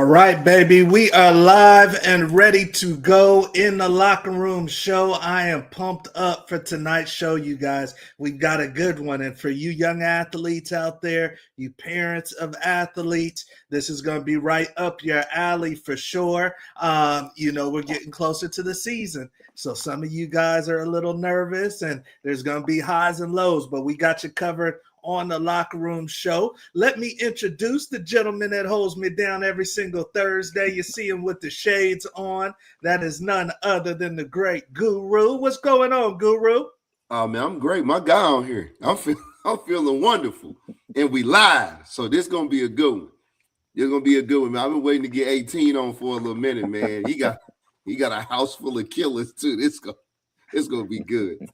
All right, baby. We are live and ready to go in the locker room show. I am pumped up for tonight's show, you guys. We've got a good one. And for you young athletes out there, you parents of athletes, this is going to be right up your alley for sure. We're getting closer to the season. So some of you guys are a little nervous and there's going to be highs and lows, but we got you covered on the Locker Room Show. Let me introduce the gentleman that holds me down every single Thursday. You see him with the shades on. That is none other than the great Guru. What's going on, Guru? Oh man, I'm great. My guy on here. I'm feeling wonderful. And we live. So this gonna be a good one. It's gonna be a good one, man. I've been waiting to get 18 on for a little minute, man. He got a house full of killers too. It's gonna be good.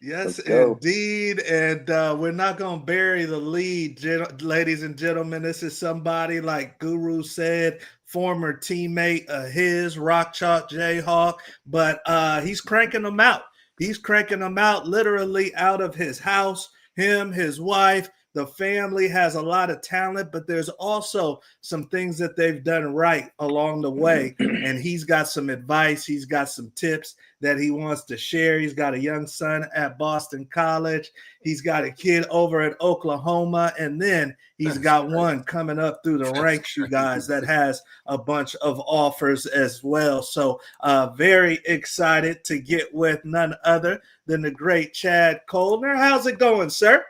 Yes, indeed. And we're not going to bury the lead, ladies and gentlemen. This is somebody, like Guru said, former teammate of his, Rock Chalk Jayhawk, but he's cranking them out. He's cranking them out literally out of his house, him, his wife. The family has a lot of talent, but there's also some things that they've done right along the way. And he's got some advice. He's got some tips that he wants to share. He's got a young son at Boston College. He's got a kid over at Oklahoma. And then he's got one coming up through the ranks, you guys, that has a bunch of offers as well. So very excited to get with none other than the great Chad Coellner. How's it going, sir?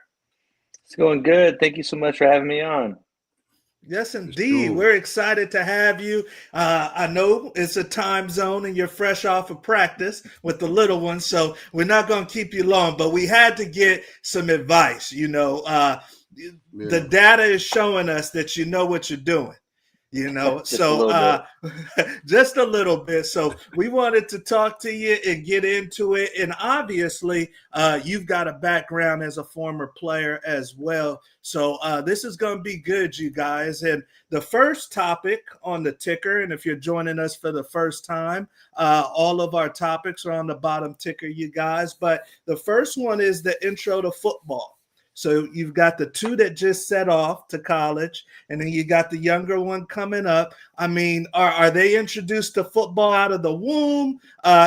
It's going good. Thank you so much for having me on. Yes, indeed. Sure. We're excited to have you. I know it's a time zone and you're fresh off of practice with the little one, so we're not going to keep you long, but we had to get some advice. The data is showing us that you know what you're doing. Just a little bit. So we wanted to talk to you and get into it. And obviously, you've got a background as a former player as well. So this is going to be good, you guys. And the first topic on the ticker, and if you're joining us for the first time, all of our topics are on the bottom ticker, you guys. But the first one is the intro to football. So you've got the two that just set off to college, and then you got the younger one coming up. I mean, are they introduced to football out of the womb?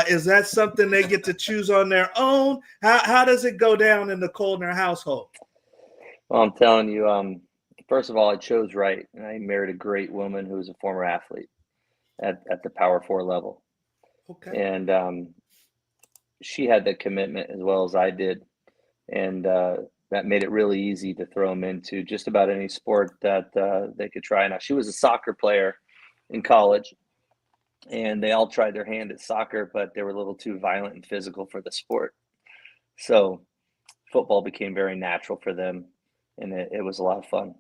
Is that something they get to choose on their own? How does it go down in the Coellner household? Well, I'm telling you, first of all, I chose right. And I married a great woman who was a former athlete at the Power 4 level. Okay. And she had the commitment as well as I did. And that made it really easy to throw them into just about any sport that they could try. Now, she was a soccer player in college, and they all tried their hand at soccer, but they were a little too violent and physical for the sport. So football became very natural for them, and it was a lot of fun.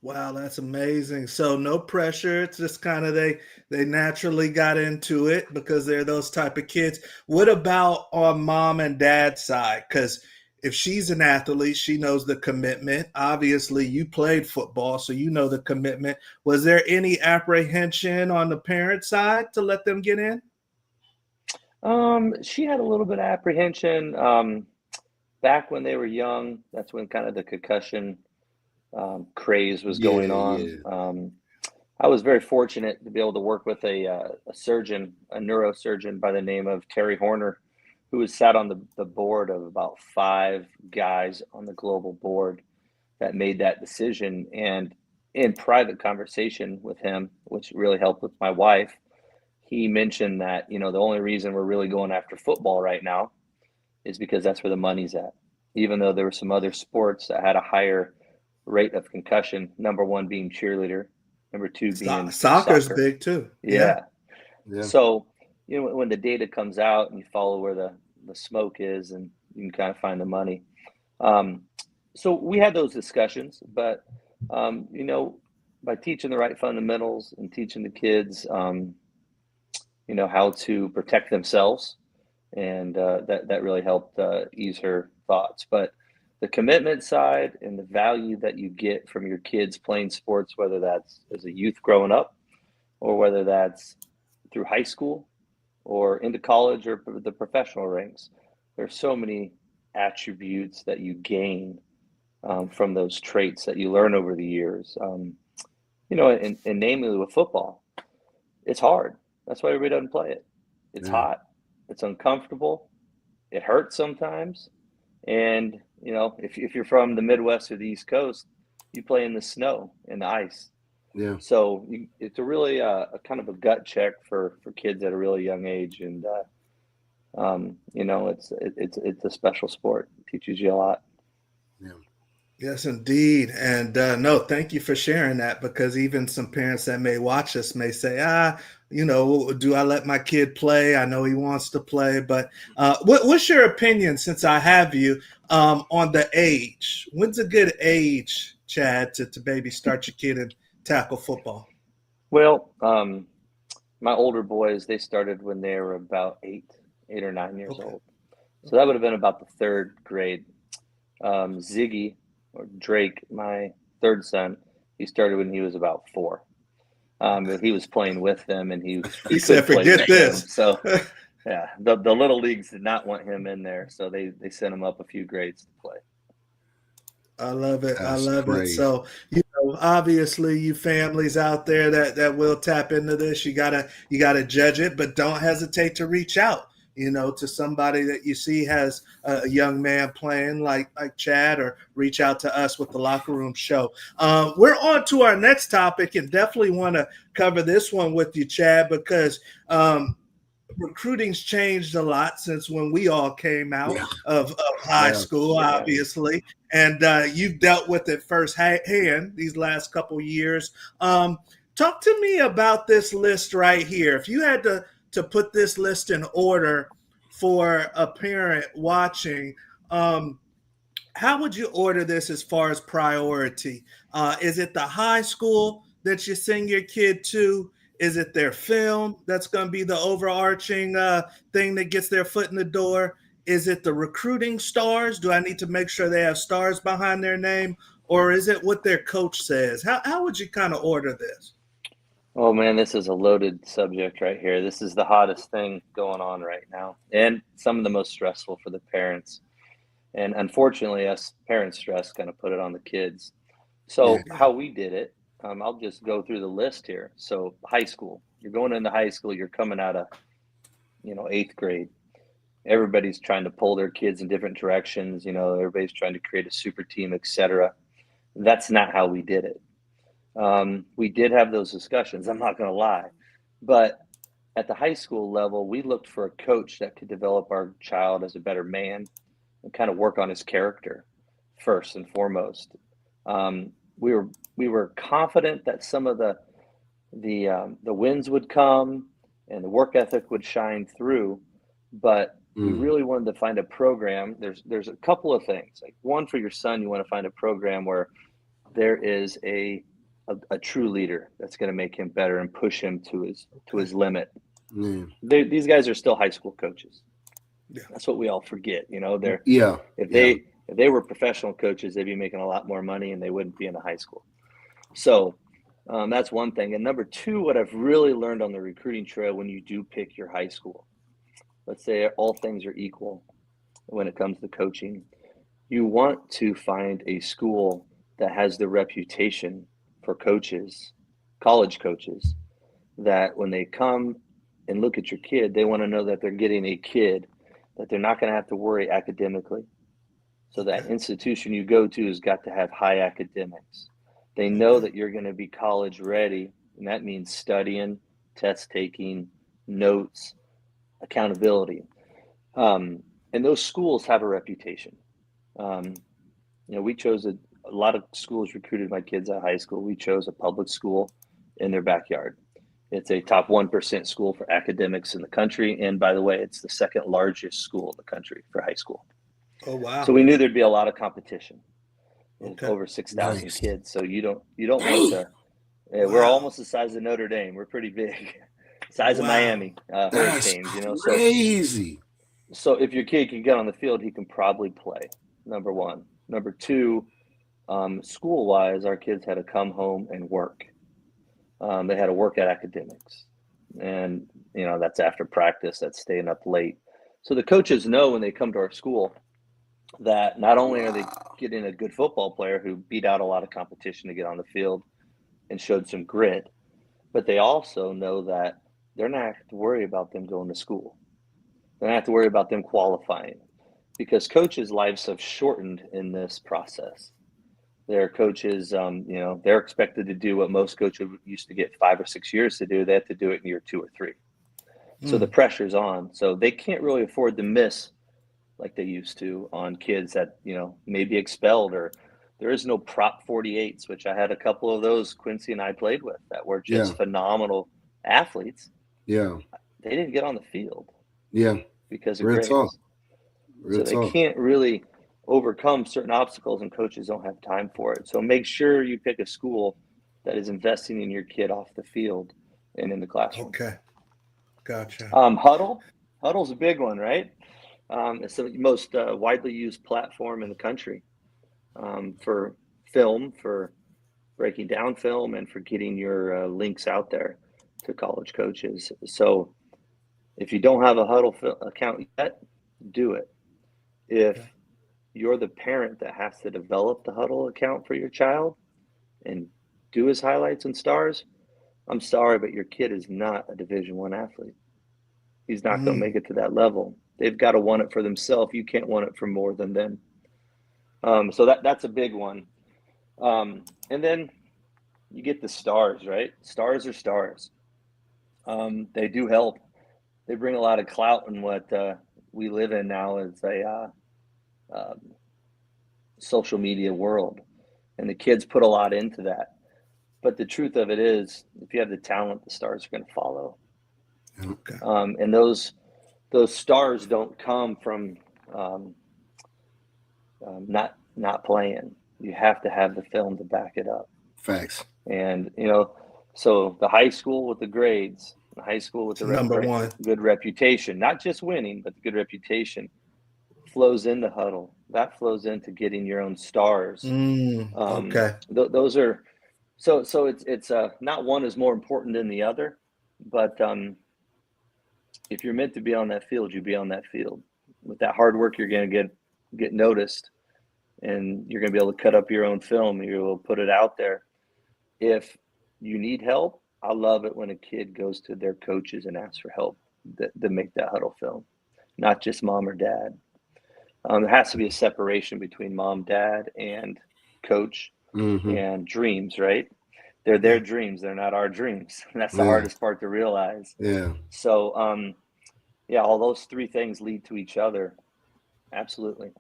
Wow, that's amazing. So no pressure. It's just kind of they naturally got into it because they're those type of kids. What about on mom and dad's side? Because if she's an athlete, she knows the commitment. Obviously, you played football, so you know the commitment. Was there any apprehension on the parent side to let them get in? She had a little bit of apprehension back when they were young. That's when kind of the concussion craze was going on. Yeah. I was very fortunate to be able to work with a surgeon, a neurosurgeon by the name of Terry Horner, who was sat on the board of about 5 guys on the global board that made that decision. And in private conversation with him, which really helped with my wife, he mentioned that, the only reason we're really going after football right now is because that's where the money's at. Even though there were some other sports that had a higher rate of concussion, number 1 being cheerleader, number 2 being soccer's soccer. Big too. Yeah. Yeah. So, when the data comes out and you follow where the smoke is, and you can kind of find the money. So we had those discussions, but, by teaching the right fundamentals and teaching the kids, how to protect themselves, and that really helped ease her thoughts. But the commitment side and the value that you get from your kids playing sports, whether that's as a youth growing up or whether that's through high school or into college or the professional ranks, there's so many attributes that you gain from those traits that you learn over the years. and namely with football, it's hard. That's why everybody doesn't play it. It's hot. It's uncomfortable. It hurts sometimes. And, if you're from the Midwest or the East Coast, you play in the snow and the ice. Yeah. So it's a really a kind of a gut check for kids at a really young age. And, it's a special sport. It teaches you a lot. Yeah. Yes, indeed. And no, thank you for sharing that, because even some parents that may watch us may say, do I let my kid play? I know he wants to play, but what's your opinion, since I have you, on the age? When's a good age, Chad, to maybe start your kid and tackle football? Well, my older boys, they started when they were about 8 or 9 years old. So that would have been about the third grade. Ziggy, or Drake, my third son, he started when he was about 4. But he was playing with them, and he said, "Forget this." So, yeah, the little leagues did not want him in there, so they sent him up a few grades to play. I love it. That's I love crazy. it. So, obviously, you families out there that will tap into this, you gotta judge it, but don't hesitate to reach out, to somebody that you see has a young man playing like Chad, or reach out to us with the Locker Room Show. We're on to our next topic, and definitely want to cover this one with you, Chad, because recruiting's changed a lot since when we all came out of high school, obviously, and you've dealt with it firsthand these last couple years. Talk to me about this list right here. If you had to put this list in order for a parent watching, how would you order this as far as priority? Is it the high school that you send your kid to? Is it their film that's going to be the overarching thing that gets their foot in the door? Is it the recruiting stars? Do I need to make sure they have stars behind their name? Or is it what their coach says? How would you kind of order this? Oh, man, this is a loaded subject right here. This is the hottest thing going on right now, and some of the most stressful for the parents. And unfortunately, us parents stress kind of put it on the kids. So how we did it, I'll just go through the list here. So high school, you're going into high school, you're coming out of, 8th grade. Everybody's trying to pull their kids in different directions. Everybody's trying to create a super team, etc. That's not how we did it. We did have those discussions, I'm not going to lie. But at the high school level, we looked for a coach that could develop our child as a better man and kind of work on his character first and foremost. We were confident that some of the wins would come and the work ethic would shine through, but we really wanted to find a program. There's a couple of things. Like, one, for your son, you want to find a program where there is a true leader that's going to make him better and push him to his limit. These guys are still high school coaches. That's what we all forget. If they were professional coaches, they'd be making a lot more money and they wouldn't be in a high school. So that's one thing. And number two, what I've really learned on the recruiting trail, when you do pick your high school, let's say all things are equal when it comes to coaching, you want to find a school that has the reputation for coaches, college coaches, that when they come and look at your kid, they want to know that they're getting a kid that they're not going to have to worry academically. So that institution you go to has got to have high academics. They know that you're going to be college ready, and that means studying, test taking, notes, accountability. And those schools have a reputation. We chose a lot of schools recruited my kids at high school. We chose a public school in their backyard. It's a top 1% school for academics in the country. And by the way, it's the second largest school in the country for high school. Oh, wow. So we knew there'd be a lot of competition. Over 6,000 kids. So you don't want to, we're almost the size of Notre Dame. We're pretty big. Size of Miami Hurricanes, Crazy. So if your kid can get on the field, he can probably play, number one. Number two, school-wise, our kids had to come home and work. They had to work at academics. And, that's after practice, that's staying up late. So the coaches know when they come to our school that not only are they getting a good football player who beat out a lot of competition to get on the field, and showed some grit, but they also know that they're not have to worry about them going to school. They don't have to worry about them qualifying, because coaches' lives have shortened in this process. Their coaches, they're expected to do what most coaches used to get 5 or 6 years to do. They have to do it in year 2 or 3. So the pressure's on. So they can't really afford to miss like they used to on kids that, may be expelled, or there is no prop 48s, which I had a couple of those Quincy and I played with that were just phenomenal athletes. Yeah. They didn't get on the field. Yeah. Because of Real grades. talk. So they can't really overcome certain obstacles, and coaches don't have time for it. So make sure you pick a school that is investing in your kid off the field and in the classroom. Okay. Gotcha. Huddle's a big one, right? It's the most widely used platform in the country for film, for breaking down film, and for getting your links out there to college coaches. So if you don't have a Huddle account yet, do it. If you're the parent that has to develop the Huddle account for your child and do his highlights and stars, I'm sorry, but your kid is not a Division I athlete. He's not going to make it to that level. They've got to want it for themselves. You can't want it for more than them. So that's a big one. And then you get the stars, right? Stars are stars. They do help. They bring a lot of clout in what we live in now as a social media world. And the kids put a lot into that. But the truth of it is, if you have the talent, the stars are going to follow. Okay. And those stars don't come from not playing. You have to have the film to back it up. Facts. And so the high school with the grades, the high school with the good reputation, not just winning, but the good reputation flows into Huddle. That flows into getting your own stars. Okay. Those are so it's not one is more important than the other, but if you're meant to be on that field, you be on that field. With that hard work, you're going to get noticed, and you're going to be able to cut up your own film. You're able to put it out there. If you need help, I love it when a kid goes to their coaches and asks for help to make that Huddle film, not just mom or dad. There has to be a separation between mom, dad, and coach and dreams, right? They're their dreams. They're not our dreams. And that's the hardest part to realize. Yeah. So, all those three things lead to each other. Absolutely.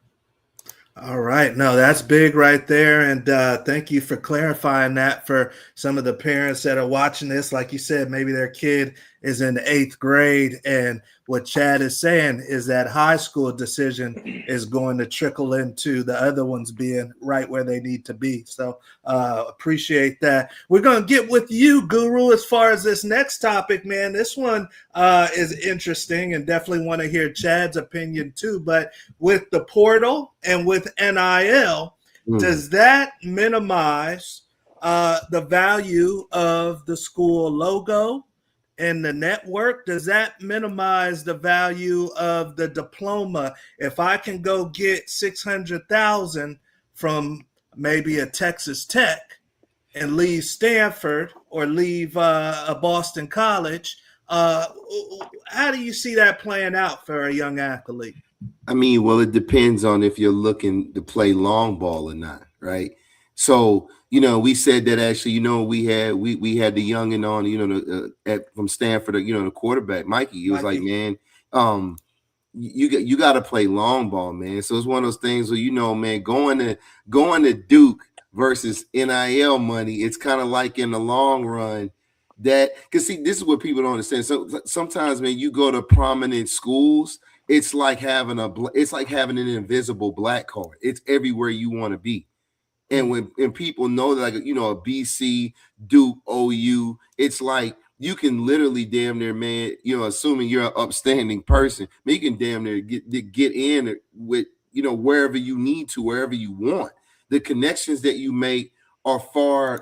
All right. No, that's big right there. And thank you for clarifying that for some of the parents that are watching this. Like you said, maybe their kid is in the 8th grade. And what Chad is saying is that high school decision is going to trickle into the other ones being right where they need to be. So appreciate that. We're going to get with you, Guru, as far as this next topic, man. This one is interesting, and definitely want to hear Chad's opinion too. But with the portal and with NIL, does that minimize the value of the school logo and the network? Does that minimize the value of the diploma? If I can go get $600,000 from maybe a Texas Tech and leave Stanford or leave a Boston College, how do you see that playing out for a young athlete? I mean, well, it depends on if you're looking to play long ball or not, right? So, we said that actually, we had the youngin on, from Stanford, the quarterback, Mikey. He was like, man, you got to play long ball, man. So it's one of those things where, man, going to Duke versus NIL money, it's kind of like in the long run that, because see, this is what people don't understand. So sometimes, man, you go to prominent schools, it's like having an invisible black card. It's everywhere you want to be. And when people know that, like, a BC, Duke, OU, it's like you can literally damn near, man, assuming you're an upstanding person, man, you can damn near get in with, wherever you need to, wherever you want. The connections that you make are far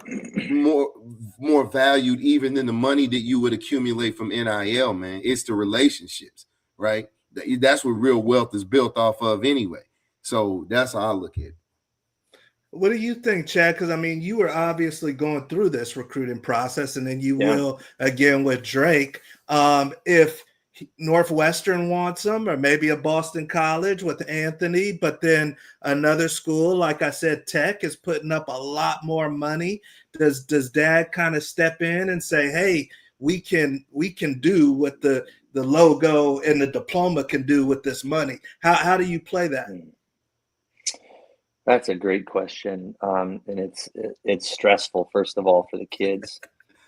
more valued even than the money that you would accumulate from NIL, man. It's the relationships, right? That's what real wealth is built off of anyway. So that's how I look at it. What do you think, Chad? Because I mean, you were obviously going through this recruiting process, and then you will again with Drake. If Northwestern wants him, or maybe a Boston College with Anthony, but then another school, like I said, Tech is putting up a lot more money. Does Dad kind of step in and say, "Hey, we can do what the logo and the diploma can do with this money"? How do you play that? That's a great question, and it's stressful. First of all, for the kids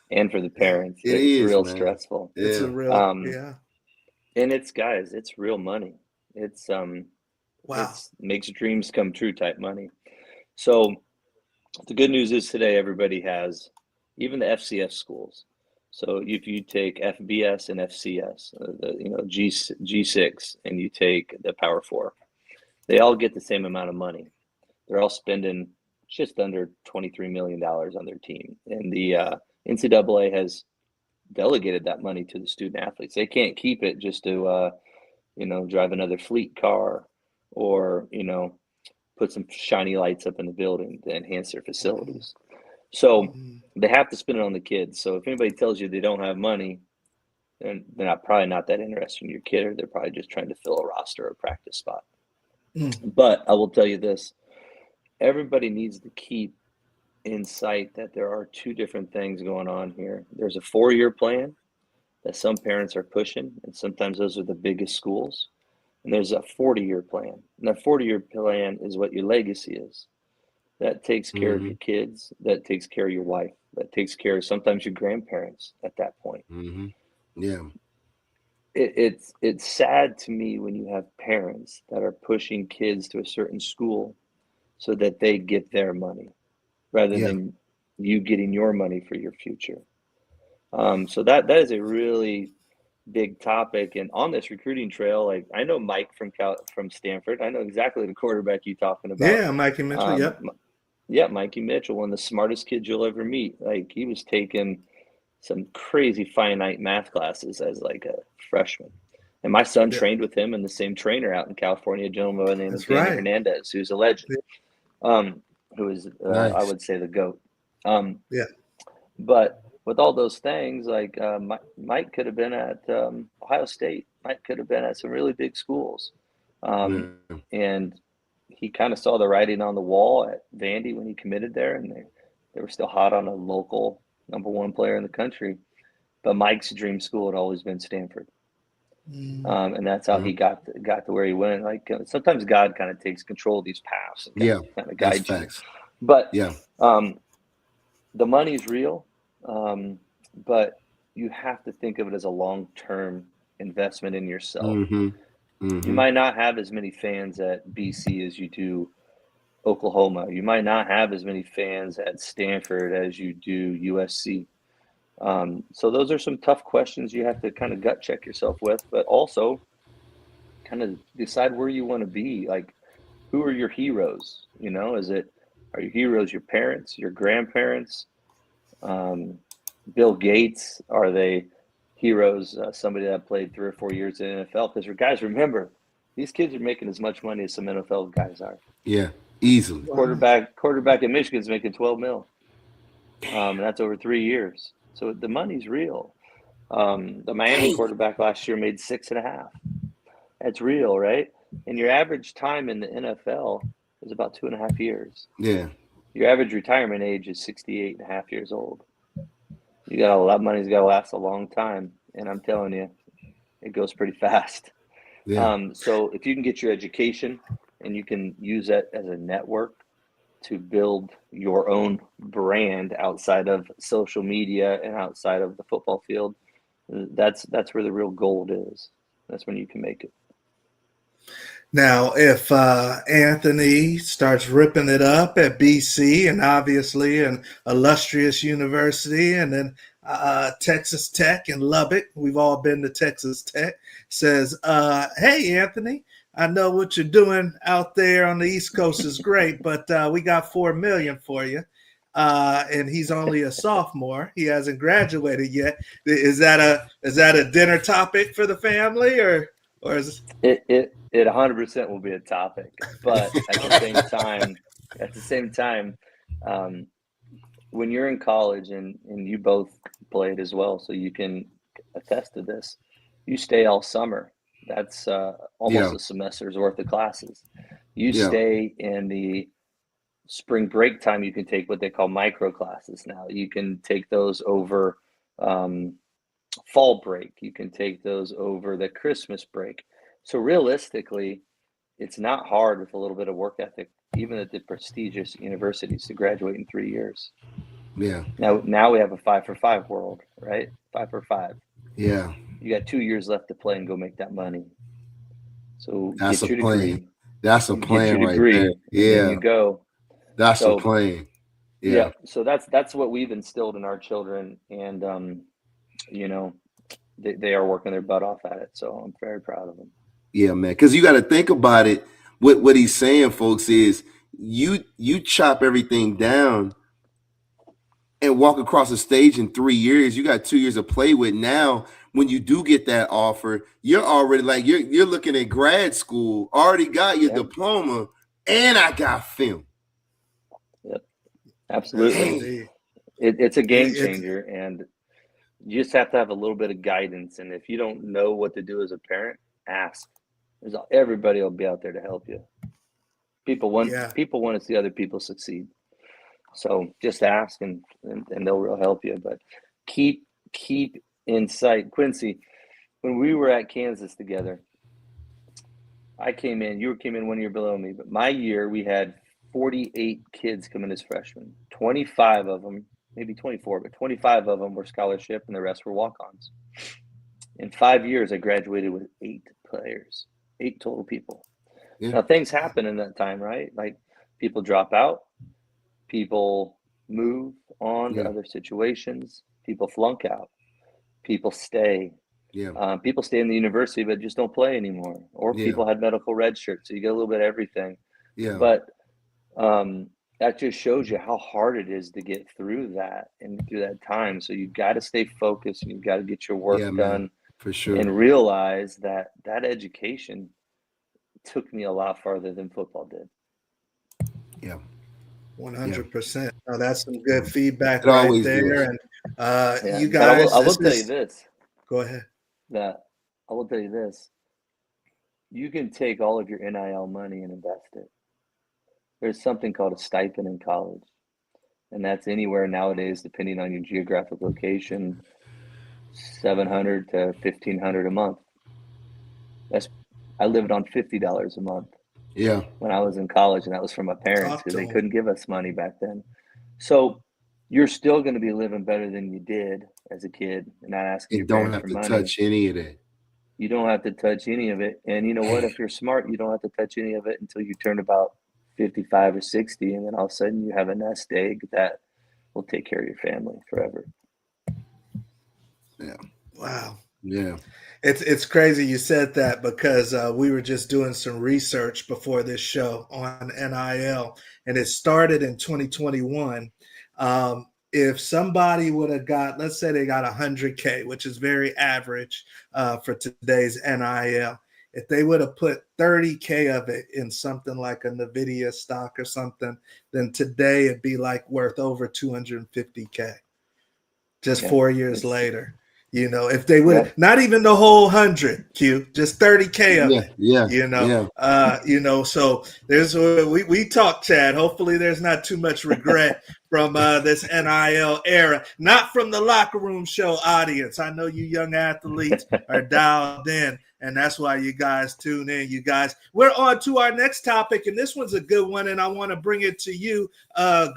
and for the parents, it's real man. stressful. It's a real and it's real money. It's wow. It's makes dreams come true type money. So the good news is today everybody has, even the FCS schools. So if you take FBS and FCS, G6, and you take the Power Four, they all get the same amount of money. They're all spending just under $23 million on their team. And the NCAA has delegated that money to the student athletes. They can't keep it just to, drive another fleet car or, put some shiny lights up in the building to enhance their facilities. So they have to spend it on the kids. So if anybody tells you they don't have money, then they're probably not that interested in your kid, or they're probably just trying to fill a roster or a practice spot. But I will tell you this. Everybody needs to keep in sight that there are two different things going on here. There's a 4-year plan that some parents are pushing, and sometimes those are the biggest schools. And there's a 40-year plan. And that 40-year plan is what your legacy is. That takes care of your kids, that takes care of your wife, that takes care of sometimes your grandparents at that point. Yeah. It's sad to me when you have parents that are pushing kids to a certain school so that they get their money rather than you getting your money for your future. So that is a really big topic. And on this recruiting trail, like I know Mike from Stanford. I know exactly the quarterback you're talking about. Yeah, Mikey Mitchell. Mikey Mitchell, one of the smartest kids you'll ever meet. Like he was taking some crazy finite math classes as like a freshman. And my son trained with him and the same trainer out in California, a gentleman by the name of Danny Hernandez, who's a legend. Who is, nice. I would say, the GOAT. But with all those things, like Mike could have been at Ohio State. Mike could have been at some really big schools. And he kind of saw the writing on the wall at Vandy when he committed there, and they were still hot on a local #1 player in the country. But Mike's dream school had always been Stanford. And that's how he got to where he went. Like sometimes God kind of takes control of these paths and kind of guides you. But the money's real, but you have to think of it as a long-term investment in yourself. You might not have as many fans at BC as you do Oklahoma. You might not have as many fans at Stanford as you do USC. So those are some tough questions you have to kind of gut check yourself with, but also kind of decide where you want to be. Like, who are your heroes? Are your heroes your parents, your grandparents, Bill Gates? Are they heroes, somebody that played 3 or 4 years in the NFL? Because guys, remember, these kids are making as much money as some NFL guys are. Yeah, easily. Quarterback in Michigan is making $12 million. And that's over 3 years. So the money's real. The Miami quarterback last year made 6.5. That's real, right? And your average time in the NFL is about 2.5 years. Yeah. Your average retirement age is 68.5 years old. You got a lot of money's got to last a long time, and I'm telling you, it goes pretty fast. Yeah. So if you can get your education and you can use that as a network to build your own brand outside of social media and outside of the football field, that's where the real gold is. That's when you can make it. Now, if Anthony starts ripping it up at BC, and obviously an illustrious university, and then Texas Tech in Lubbock, we've all been to Texas Tech, says, hey, Anthony, I know what you're doing out there on the East Coast is great, but we got $4 million for you. And he's only a sophomore. He hasn't graduated yet. Is that a dinner topic for the family, or is it 100% will be a topic, but at the same time, at the same time, when you're in college and you both played as well, so you can attest to this, you stay all summer. That's almost Yeah. a semester's worth of classes. You Yeah. stay in the spring break time, you can take what they call micro classes now. You can take those over fall break. You can take those over the Christmas break. So realistically, it's not hard with a little bit of work ethic, even at the prestigious universities, to graduate in 3 years. Yeah. Now we have a 5 for 5 world, right? 5 for 5. Yeah. You got 2 years left to play and go make that money. So That's get a your plan. degree. That's a And get plan your right there. degree, and then Yeah. you go. That's a So plan. yeah, Yeah. so that's what we've instilled in our children, and you know, they are working their butt off at it. So I'm very proud of them. Yeah, man. Because you got to think about it. What he's saying, folks, is you chop everything down and walk across the stage in 3 years. You got 2 years to play with. Now, when you do get that offer, you're already like you're looking at grad school, already got your diploma, and I got film. Yep, absolutely. It's a game changer, and you just have to have a little bit of guidance. And if you don't know what to do as a parent, ask. Everybody will be out there to help you. People want to see other people succeed. So just ask, and they'll help you. But keep in sight. Quincy, when we were at Kansas together, I came in. You came in 1 year below me, but my year we had 48 kids come in as freshmen. 25 of them, maybe 24, but 25 of them were scholarship, and the rest were walk-ons. In 5 years, I graduated with 8 players, 8 total people. Yeah. Now, things happen in that time, right? Like people drop out, people move on to other situations, people flunk out, people stay. Yeah. People stay in the university but just don't play anymore, or people had medical red shirts, so you get a little bit of everything. Yeah. But that just shows you how hard it is to get through that and through that time. So you've got to stay focused, and you've got to get your work done, man, for sure, and realize that education took me a lot farther than football did. Yeah. 100%. Oh, that's some good feedback right there. And you guys, I will tell you this. Go ahead. I will tell you this. You can take all of your NIL money and invest it. There's something called a stipend in college, and that's anywhere nowadays, depending on your geographic location, $700 to $1,500 a month. I lived on $50 a month. Yeah. When I was in college, and that was from my parents because they couldn't give us money back then. So you're still going to be living better than you did as a kid, and not asking your parents for money. You don't have to touch any of that. You don't have to touch any of it. And you know what? If you're smart, you don't have to touch any of it until you turn about 55 or 60, and then all of a sudden you have a nest egg that will take care of your family forever. Yeah. Wow. Yeah. It's crazy you said that, because we were just doing some research before this show on NIL, and it started in 2021. If somebody would have got, let's say they got 100K, which is very average for today's NIL, if they would have put 30K of it in something like a NVIDIA stock or something, then today it'd be like worth over 250K just 4 years later. You know, if they would not even the whole 100, Q, just 30K of it. Yeah. You know, so there's we talk, Chad. Hopefully there's not too much regret from this NIL era, not from the locker room show audience. I know you young athletes are dialed in, and that's why you guys tune in. You guys, we're on to our next topic, and this one's a good one, and I want to bring it to you,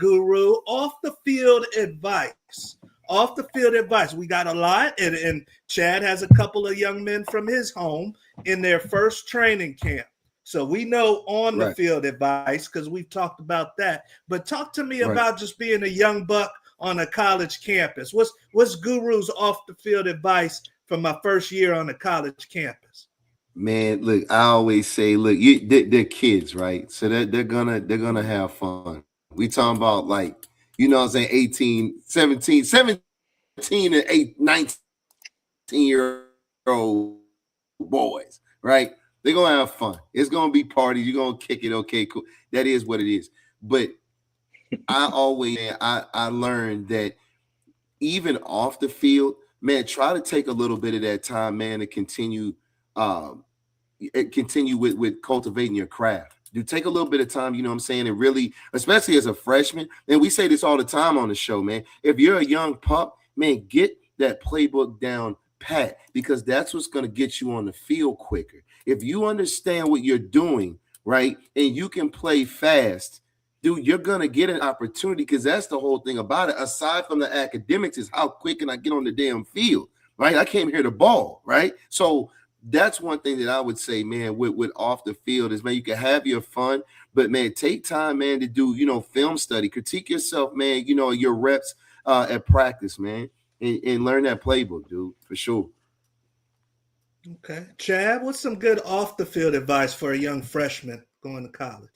Guru. Off the field advice. Off the field advice. We got a lot, and Chad has a couple of young men from his home in their first training camp. So we know on the field advice because we've talked about that. But talk to me about just being a young buck on a college campus. What's Guru's off the field advice from my first year on a college campus? Man, look, I always say, look, they're kids, right? So they're gonna have fun. We talking about, like, you know what I'm saying, 18, 17 and 19-year-old boys, right? They're going to have fun. It's going to be parties. You're going to kick it. Okay, cool. That is what it is. But I always, man, I learned that even off the field, man, try to take a little bit of that time, man, to continue with cultivating your craft. Do take a little bit of time, you know what I'm saying, and really, especially as a freshman, and we say this all the time on the show, man. If you're a young pup, man, get that playbook down pat, because that's what's going to get you on the field quicker. If you understand what you're doing, right, and you can play fast, dude, you're going to get an opportunity, because that's the whole thing about it. Aside from the academics is how quick can I get on the damn field, right? I came here to ball, right? So that's one thing that I would say, man, with off the field is, man, you can have your fun, but, man, take time, man, to do, film study, critique yourself, man, your reps at practice, man, and learn that playbook, dude, for sure. Okay. Chad, what's some good off the field advice for a young freshman going to college?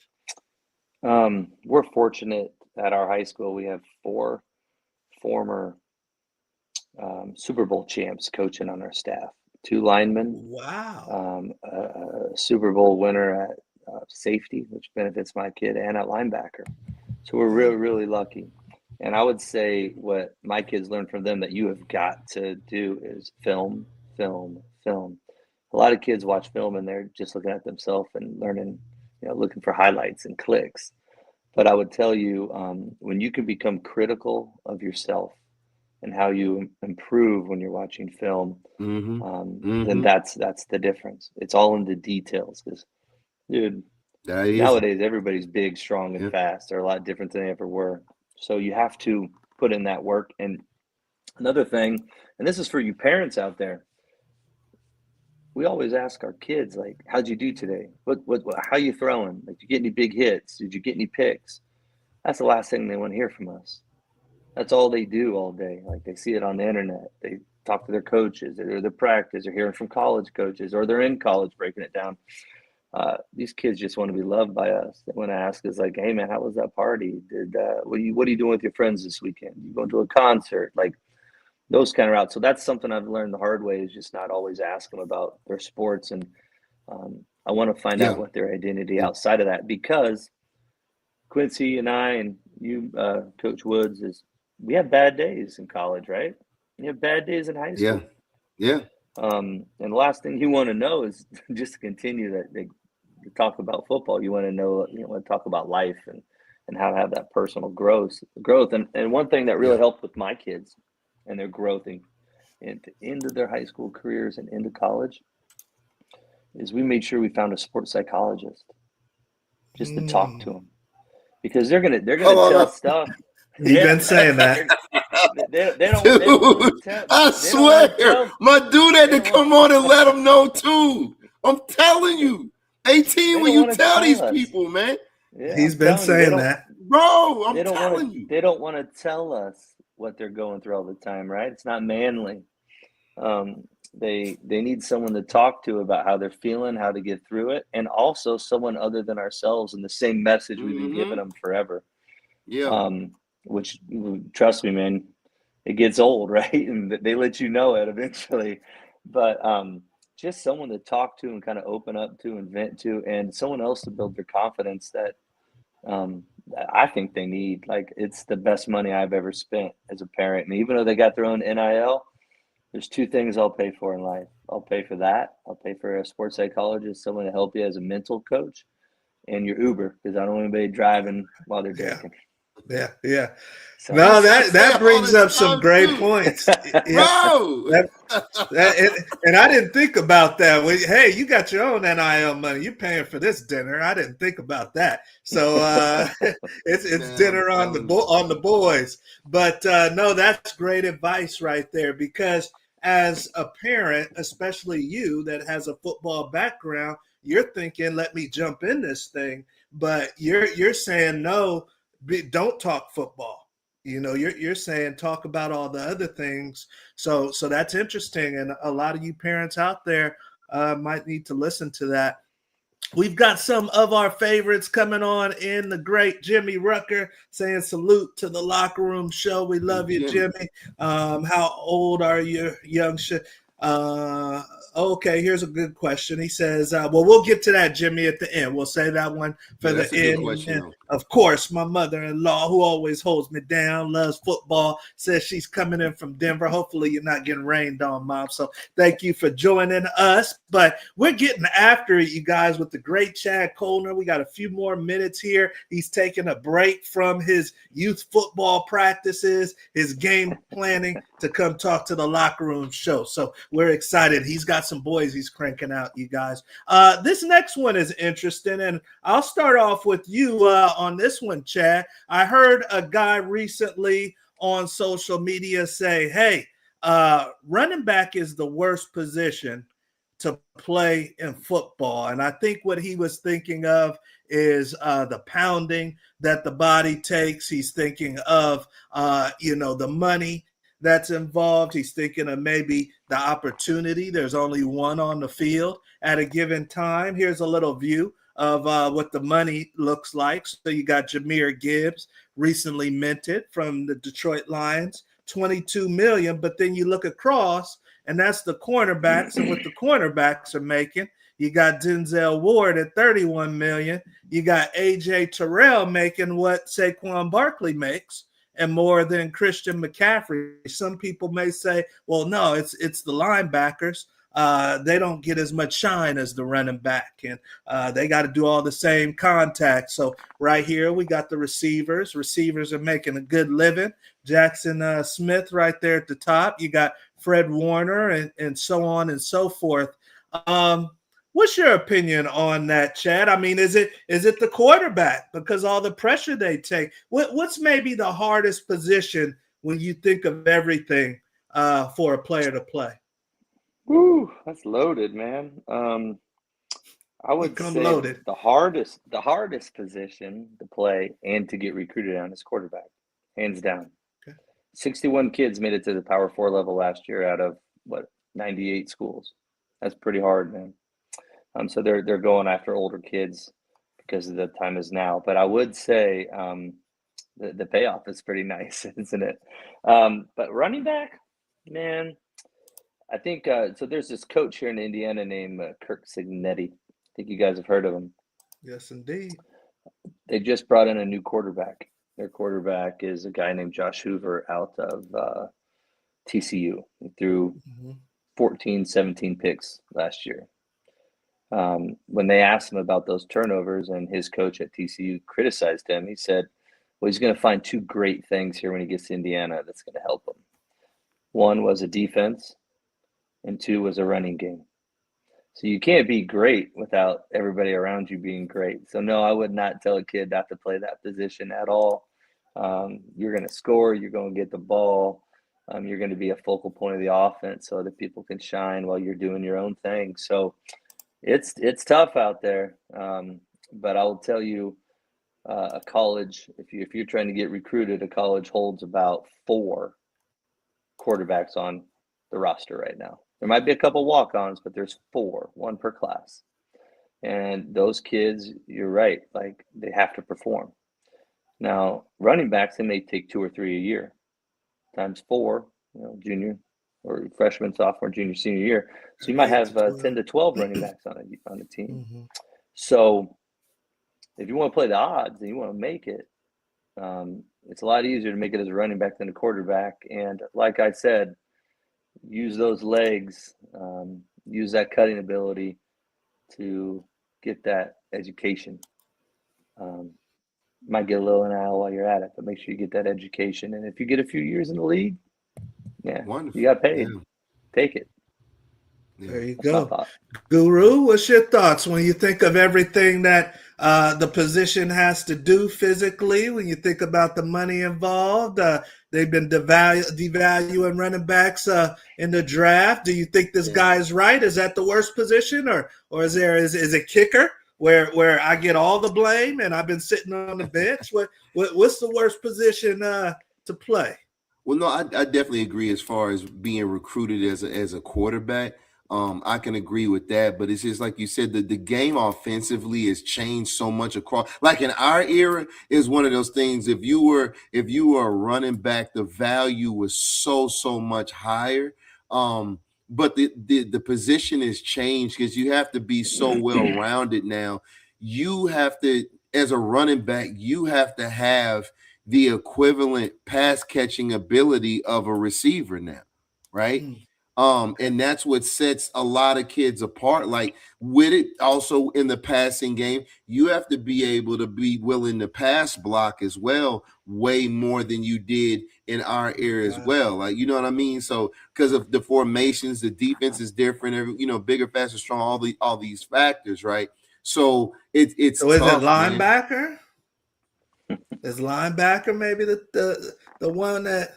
We're fortunate at our high school. We have 4 former Super Bowl champs coaching on our staff. 2 linemen. Wow. A Super Bowl winner at safety, which benefits my kid, and at linebacker. So we're really, really lucky. And I would say what my kids learned from them that you have got to do is film, film, film. A lot of kids watch film and they're just looking at themselves and learning, looking for highlights and clicks. But I would tell you, when you can become critical of yourself and how you improve when you're watching film, then that's the difference. It's all in the details, because, dude, nowadays everybody's big, strong, and fast. They're a lot different than they ever were. So you have to put in that work. And another thing, and this is for you parents out there, we always ask our kids, like, how'd you do today? How you throwing? Like, did you get any big hits? Did you get any picks? That's the last thing they want to hear from us. That's all they do all day. Like, they see it on the internet. They talk to their coaches, or their practice, or hearing from college coaches, or they're in college breaking it down. These kids just want to be loved by us. They want to ask us, like, hey man, how was that party? What are you doing with your friends this weekend? You going to a concert? Like, those kind of routes. So that's something I've learned the hard way, is just not always ask them about their sports. And I want to find out what their identity outside of that, because Quincy and I and you, Coach Woods, is we have bad days in college, right? You have bad days in high school. Yeah. And the last thing you want to know is just to continue to talk about football. You want to know, want to talk about life and how to have that personal growth. And one thing that really helped with my kids and their growth into their high school careers and into college is we made sure we found a sports psychologist just to talk to them, because they're gonna tell stuff. You've been saying that. I swear, my dude had to come on and let them know too. I'm telling you, 18 when you tell these people, man. Yeah, he's been saying that, bro. I'm telling you, they don't want to tell us what they're going through all the time, right? It's not manly. They need someone to talk to about how they're feeling, how to get through it, and also someone other than ourselves, and the same message we've been giving them forever. Yeah. Which, trust me, man, it gets old, right? And they let you know it eventually. But just someone to talk to and kind of open up to and vent to, and someone else to build their confidence that I think they need. Like, it's the best money I've ever spent as a parent. And even though they got their own NIL, there's 2 things I'll pay for in life. I'll pay for that. I'll pay for a sports psychologist, someone to help you as a mental coach, and your Uber, because I don't want anybody driving while they're drinking. Yeah. So, no, that brings up some great points. Bro. And I didn't think about that. Hey, you got your own NIL money. You're paying for this dinner. I didn't think about that. So it's dinner on the boys. But no, that's great advice right there, because as a parent, especially you that has a football background, you're thinking, let me jump in this thing. But you're saying no. Don't talk football. You're saying talk about all the other things. So that's interesting, and a lot of you parents out there might need to listen to that. We've got some of our favorites coming on in. The great Jimmy Rucker saying salute to the Locker Room Show. We love you, Jimmy. How old are you, young? Okay, here's a good question. He says, well, we'll get to that, Jimmy, at the end. We'll say that one for the end. Of course, my mother-in-law, who always holds me down, loves football, says she's coming in from Denver. Hopefully you're not getting rained on, Mom. So thank you for joining us. But we're getting after it, you guys, with the great Chad Coellner. We got a few more minutes here. He's taking a break from his youth football practices, his game planning, to come talk to the Locker Room Show. So we're excited. He's got some boys he's cranking out, you guys. This next one is interesting, and I'll start off with you on this one, Chad. I heard a guy recently on social media say, hey, running back is the worst position to play in football. And I think what he was thinking of is the pounding that the body takes. He's thinking of, the money that's involved. He's thinking of maybe the opportunity. There's only one on the field at a given time. Here's a little view of what the money looks like. So you got Jahmyr Gibbs, recently minted from the Detroit Lions, $22 million. But then you look across, and that's the cornerbacks and what the cornerbacks are making. You got Denzel Ward at $31 million. You got AJ Terrell making what Saquon Barkley makes, and more than Christian McCaffrey. Some people may say, well, no, it's the linebackers. They don't get as much shine as the running back, and they got to do all the same contact. So right here, we got the receivers. Receivers are making a good living. Jackson Smith right there at the top. You got Fred Warner and so on and so forth. What's your opinion on that, Chad? I mean, is it the quarterback because all the pressure they take? What's maybe the hardest position when you think of everything for a player to play? Woo, that's loaded, man. I would say loaded. the hardest position to play and to get recruited on is quarterback, hands down. Okay. 61 kids made it to the Power 4 level last year out of 98 schools. That's pretty hard, man. So they're going after older kids because of the time is now. But I would say the payoff is pretty nice, isn't it? But running back, man, I think so. There's this coach here in Indiana named Kirk Cignetti. I think you guys have heard of him. Yes, indeed. They just brought in a new quarterback. Their quarterback is a guy named Josh Hoover out of TCU. He threw 14, 17 picks last year. When they asked him about those turnovers and his coach at TCU criticized him, he said, well, he's going to find two great things here when he gets to Indiana that's going to help him. One was a defense, and two was a running game. So you can't be great without everybody around you being great. So no, I would not tell a kid not to play that position at all. You're going to score. You're going to get the ball. You're going to be a focal point of the offense so that people can shine while you're doing your own thing. So it's tough out there. But I will tell you, a college, if you're trying to get recruited, a college holds about 4 quarterbacks on the roster right now. There might be a couple walk-ons, but there's 4, 1 per class. And those kids, you're right, like they have to perform. Now, running backs, they may take 2 or 3 a year, times 4, junior or freshman, sophomore, junior, senior year. So you might have 10 to 12 running backs on a team. Mm-hmm. So if you want to play the odds and you want to make it, it's a lot easier to make it as a running back than a quarterback. And like I said, use those legs, use that cutting ability to get that education. Might get a little NIL while you're at it, but make sure you get that education. And if you get a few years in the league, you got paid. Yeah. Take it. There you go. Guru, what's your thoughts when you think of everything that the position has to do physically, when you think about the money involved? They've been devaluing running backs in the draft. Do you think this guy is right? Is that the worst position, or is it kicker where I get all the blame and I've been sitting on the bench? What's the worst position to play? Well, no, I definitely agree as far as being recruited as a quarterback. I can agree with that, but it's just like you said, the game offensively has changed so much across. Like in our era, is one of those things. If you were a running back, the value was so much higher. But the position has changed because you have to be so well rounded now. You have to as a running back, you have to have the equivalent pass catching ability of a receiver now, right? And that's what sets a lot of kids apart. Like with it also in the passing game, you have to be able to be willing to pass block as well, way more than you did in our era as well. Like, you know what I mean? So because of the formations, the defense is different, bigger, faster, strong, all these factors, right? So it's So is tough, it linebacker? Is linebacker maybe the one that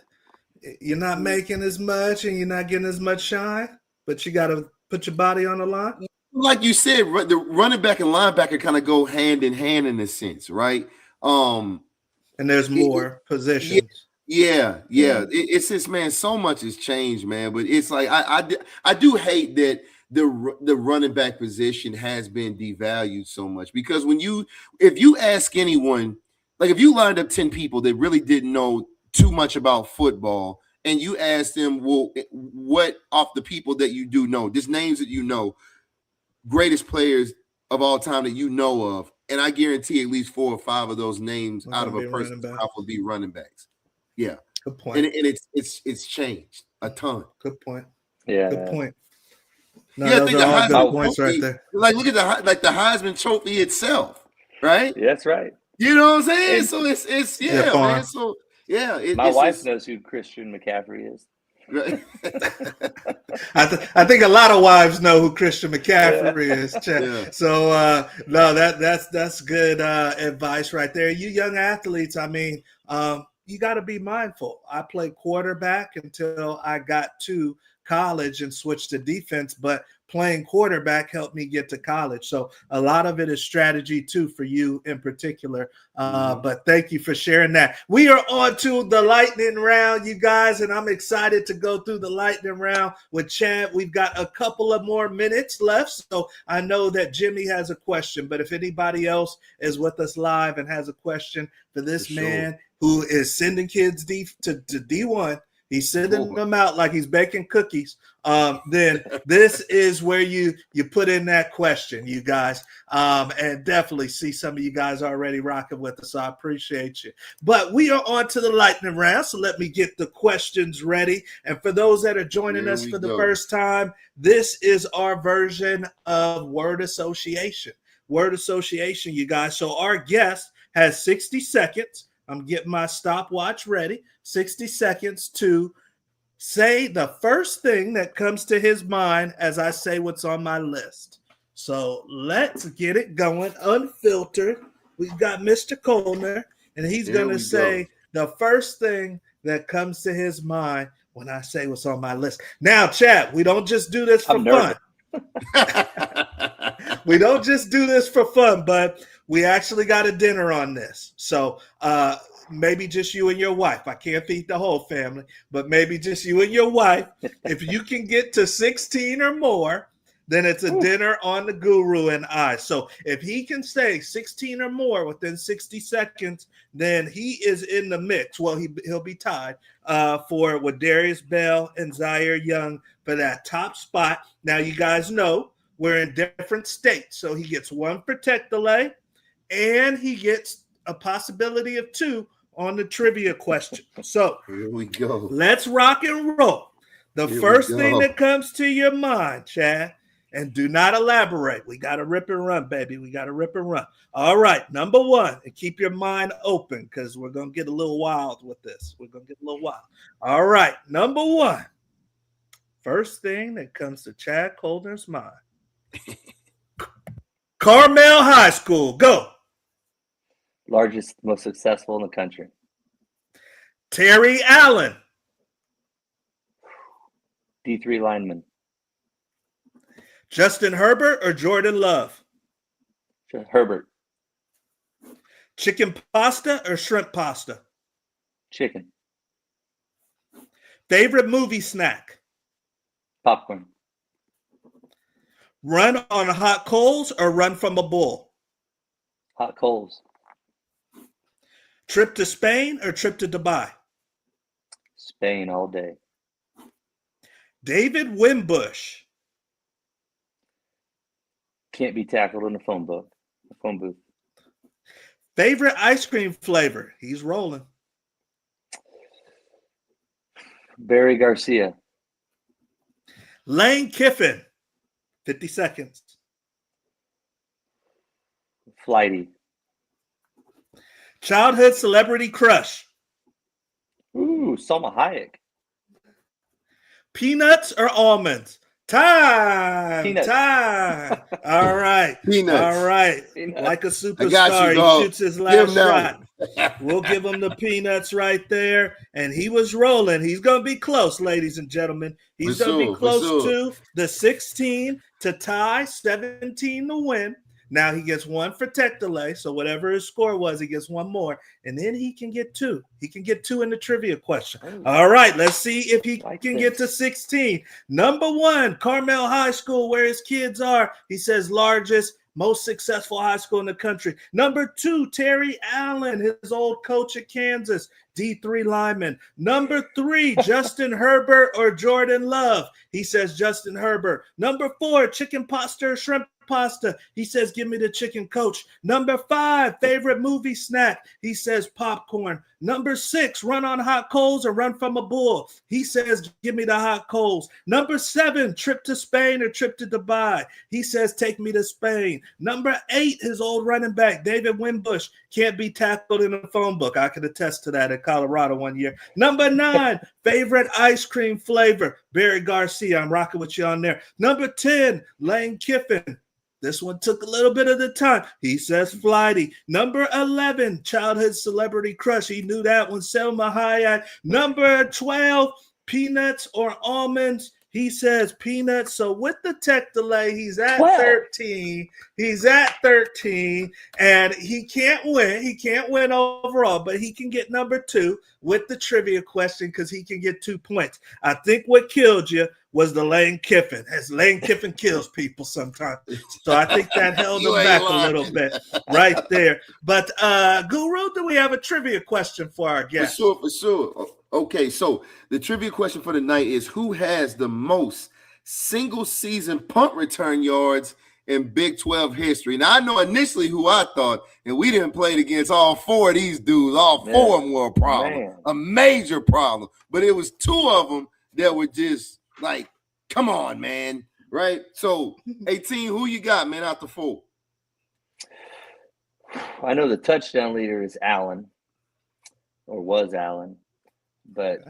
you're not making as much and you're not getting as much shine, but you got to put your body on the line? Like you said, the running back and linebacker kind of go hand in hand in a sense, right? And there's more positions. Yeah. It's just, man, so much has changed, man. But it's like I do hate that the running back position has been devalued so much, because if you ask anyone, like if you lined up 10 people that really didn't know too much about football, and you ask them, well, what off the people that you do know, just names that you know, greatest players of all time that you know of, and I guarantee at least 4 or 5 of those names out of a person's mouth will be running backs. Yeah, good point. And it's changed a ton. Good point. Yeah, good point. No, yeah, those are all good points Trophy, right there. Like, look at the Heisman Trophy itself, right? Yeah, that's right. You know what I'm saying? And so it's man. So yeah, my wife knows who Christian McCaffrey is. Right. I think a lot of wives know who Christian McCaffrey is. Yeah. So no, that's good advice right there. You young athletes, I mean, you got to be mindful. I played quarterback until I got to college and switched to defense, but playing quarterback helped me get to college. So a lot of it is strategy too for you in particular. But thank you for sharing that. We are on to the lightning round, you guys, and I'm excited to go through the lightning round with Chad. We've got a couple of more minutes left, so I know that Jimmy has a question, but if anybody else is with us live and has a question for this man who is sending kids to D1, he's sending them out like he's baking cookies. Then this is where you put in that question, you guys, and definitely see some of you guys already rocking with us. So I appreciate you. But we are on to the lightning round, so let me get the questions ready. And for those that are joining us for the first time, this is our version of word association. Word association, you guys. So our guest has 60 seconds. I'm getting my stopwatch ready. 60 seconds to say the first thing that comes to his mind as I say what's on my list. So let's get it going, unfiltered. We've got Mr. Coellner, and he's going to say the first thing that comes to his mind when I say what's on my list. Now, Chad, we don't just do this for fun. We don't just do this for fun, but we actually got a dinner on this. So maybe just you and your wife. I can't feed the whole family, but maybe just you and your wife. If you can get to 16 or more, then it's a dinner on the Guru and I. So if he can say 16 or more within 60 seconds, then he is in the mix. Well, he'll be tied with Darius Bell and Zaire Young for that top spot. Now, you guys know we're in different states. So he gets 1 protect delay, and he gets a possibility of 2 on the trivia question. So here we go. Let's rock and roll. The first thing that comes to your mind, Chad, and do not elaborate. We got to rip and run, baby. We got to rip and run. All right, number 1, and keep your mind open because we're going to get a little wild with this. We're going to get a little wild. All right, number 1. First thing that comes to Chad Coellner's mind. Carmel High School, go. Largest, most successful in the country. Terry Allen. D3 lineman. Justin Herbert or Jordan Love? Herbert. Chicken pasta or shrimp pasta? Chicken. Favorite movie snack? Popcorn. Run on hot coals or run from a bull? Hot coals. Trip to Spain or trip to Dubai? Spain all day. David Wimbush. Can't be tackled in the phone booth. Favorite ice cream flavor? He's rolling. Barry Garcia. Lane Kiffin. 50 seconds. Flighty. Childhood celebrity crush. Ooh, Salma Hayek. Peanuts or almonds? Time. Peanuts. Time. All right. Peanuts. All right. Peanuts. Like a I got superstar, you, dog. he shoots his Give last him that shot. one. We'll give him the peanuts right there. And he was rolling. He's going to be close, ladies and gentlemen. He's For going to sure, be close for sure. to the 16 to tie, 17 to win. Now he gets one for tech delay. So whatever his score was, he gets one more. And then he can get two. He can get two in the trivia question. All right, let's see if he can get to 16. Number 1, Carmel High School, where his kids are. He says largest, most successful high school in the country. Number 2, Terry Allen, his old coach at Kansas, D3 lineman. Number 3, Justin Herbert or Jordan Love. He says Justin Herbert. Number 4, chicken pasta or shrimp pasta. He says, give me the chicken coach. Number 5, favorite movie snack. He says popcorn. Number 6, run on hot coals or run from a bull. He says, give me the hot coals. Number 7, trip to Spain or trip to Dubai. He says, take me to Spain. Number 8, his old running back, David Wimbush, can't be tackled in a phone book. I could attest to that at Colorado one year. Number 9, favorite ice cream flavor, Barry Garcia. I'm rocking with you on there. Number 10, Lane Kiffin. This one took a little bit of the time. He says flighty. Number 11, childhood celebrity crush. He knew that one. Selma Hayek. Number 12, peanuts or almonds. He says peanuts. So with the tech delay, he's at 13. He's at 13, and he can't win. He can't win overall, but he can get number 2 with the trivia question because he can get 2 points. I think what killed you was the Lane Kiffin, as Lane Kiffin kills people sometimes. So I think that held him back a little bit right there. But Guru, do we have a trivia question for our guest? For sure. Okay, so the trivia question for the night is, who has the most single season punt return yards in Big 12 history? Now, I know initially who I thought, and we didn't play it against all 4 of these dudes. All 4 of them were a problem, a major problem. But it was 2 of them that were just like, come on, man, right? So, 18, who you got, man, out the 4? I know the touchdown leader is Allen, or was Allen. But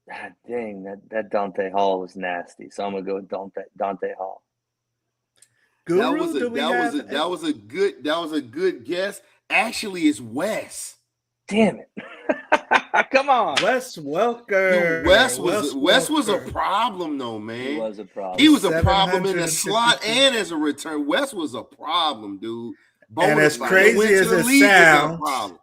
God dang, that Dante Hall was nasty. So I'm gonna go with Dante Hall. Guru, that was a good guess. Actually, it's Wes. Damn it! Come on, Wes Welker. Dude, Wes was a problem though, man. He was a problem. He was a problem in the slot and as a return. Wes was a problem, dude. And as crazy as it sounds.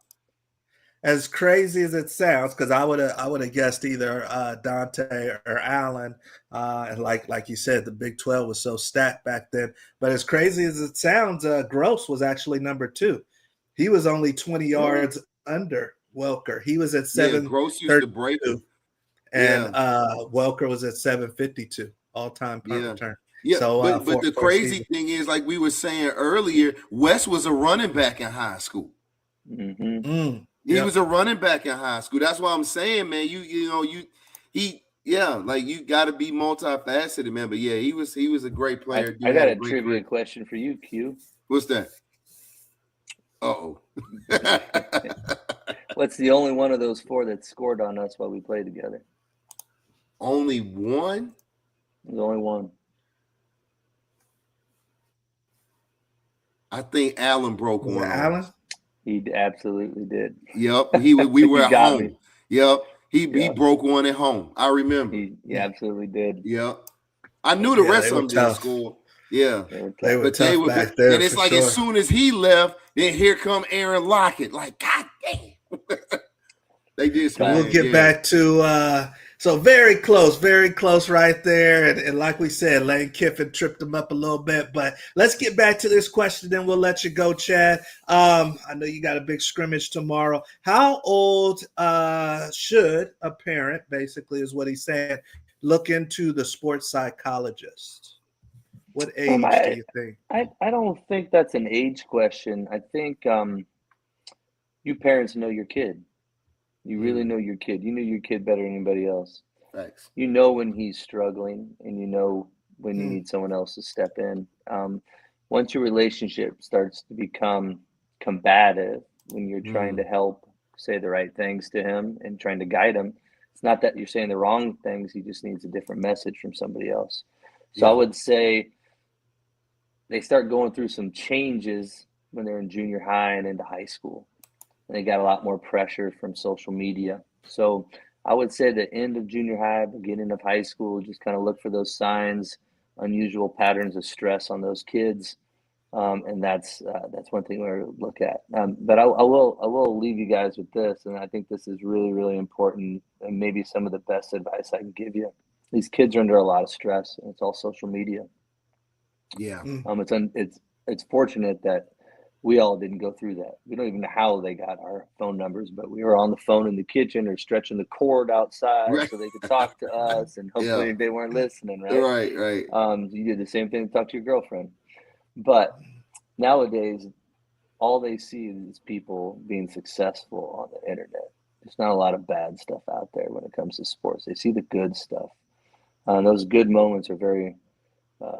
As crazy as it sounds, because I would have guessed either Dante or Allen, and like you said, the Big 12 was so stacked back then. But as crazy as it sounds, Gross was actually number 2. He was only 20 yards under Welker. He was at 7. Gross used to break him, and Welker was at 752 all-time punt return. Yeah, so, but the crazy thing is, like we were saying earlier, Wes was a running back in high school. Mm-hmm. He was a running back in high school. That's why I'm saying, man, you got to be multifaceted, man. But yeah, he was a great player. I got a trivia question for you, Q. What's that? Uh-oh. What's the only one of those 4 that scored on us while we played together? Only one? There's only one. I think Allen broke one. Allen? He absolutely did. Yep. We were at home. Me. Yep. He broke one at home. I remember. He absolutely did. Yep. I knew the rest of them didn't score. Yeah. They were tough back there. And it's like as soon as he left, then here come Aaron Lockett. Like, God damn. They did. We'll get back to so very close right there. And like we said, Lane Kiffin tripped him up a little bit. But let's get back to this question, then we'll let you go, Chad. I know you got a big scrimmage tomorrow. How old should a parent, basically is what he's saying, look into the sports psychologist? What age do you think? I don't think that's an age question. I think You parents know your kid. You really know your kid. You know your kid better than anybody else. Facts. You know when he's struggling, and you know when you need someone else to step in. Once your relationship starts to become combative, when you're trying to help say the right things to him and trying to guide him, it's not that you're saying the wrong things. He just needs a different message from somebody else. So I would say they start going through some changes when they're in junior high and into high school. And they got a lot more pressure from social media. So I would say the end of junior high, beginning of high school, just kind of look for those signs, unusual patterns of stress on those kids. And that's one thing we're going to look at. But I will leave you guys with this, and I think this is really, really important, and maybe some of the best advice I can give you. These kids are under a lot of stress, and it's all social media. Yeah. It's fortunate that we all didn't go through that. We don't even know how they got our phone numbers, but we were on the phone in the kitchen or stretching the cord outside so they could talk to us, and hopefully they weren't listening, right? Right. You did the same thing to talk to your girlfriend. But nowadays, all they see is people being successful on the internet. There's not a lot of bad stuff out there when it comes to sports. They see the good stuff. Those good moments are very